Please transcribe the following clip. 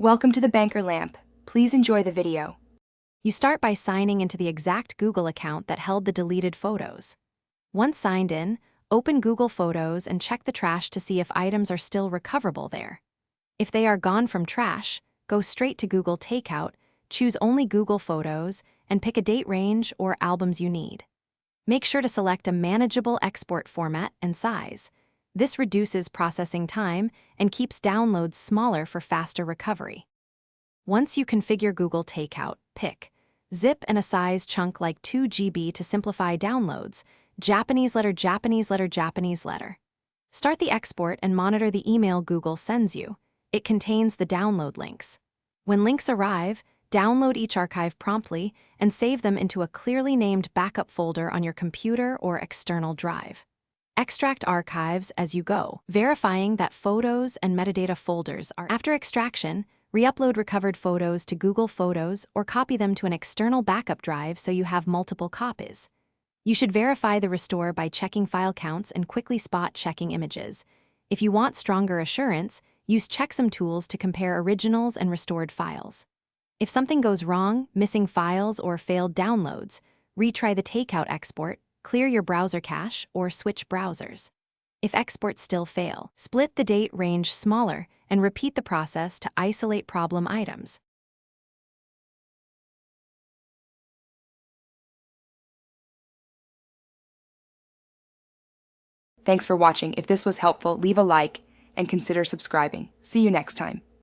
Welcome to the Banker Lamp. Please enjoy the video. You start by signing into the exact Google account that held the deleted photos. Once signed in, open Google Photos and check the trash to see if items are still recoverable there. If they are gone from trash, go straight to Google Takeout, choose only Google Photos, and pick a date range or albums you need. Make sure to select a manageable export format and size. This reduces processing time and keeps downloads smaller for faster recovery. Once you configure Google Takeout, pick zip and a size chunk like 2 GB to simplify downloads, Japanese letter, Japanese letter, Japanese letter. Start the export and monitor the email Google sends you. It contains the download links. When links arrive, download each archive promptly and save them into a clearly named backup folder on your computer or external drive. Extract archives as you go, verifying that photos and metadata folders are. After extraction, re-upload recovered photos to Google Photos or copy them to an external backup drive so you have multiple copies. You should verify the restore by checking file counts and quickly spot checking images. If you want stronger assurance, use checksum tools to compare originals and restored files. If something goes wrong, missing files or failed downloads, retry the takeout export, clear your browser cache, or switch browsers. If exports still fail, split the date range smaller and repeat the process to isolate problem items. Thanks for watching. If this was helpful, leave a like and consider subscribing. See you next time.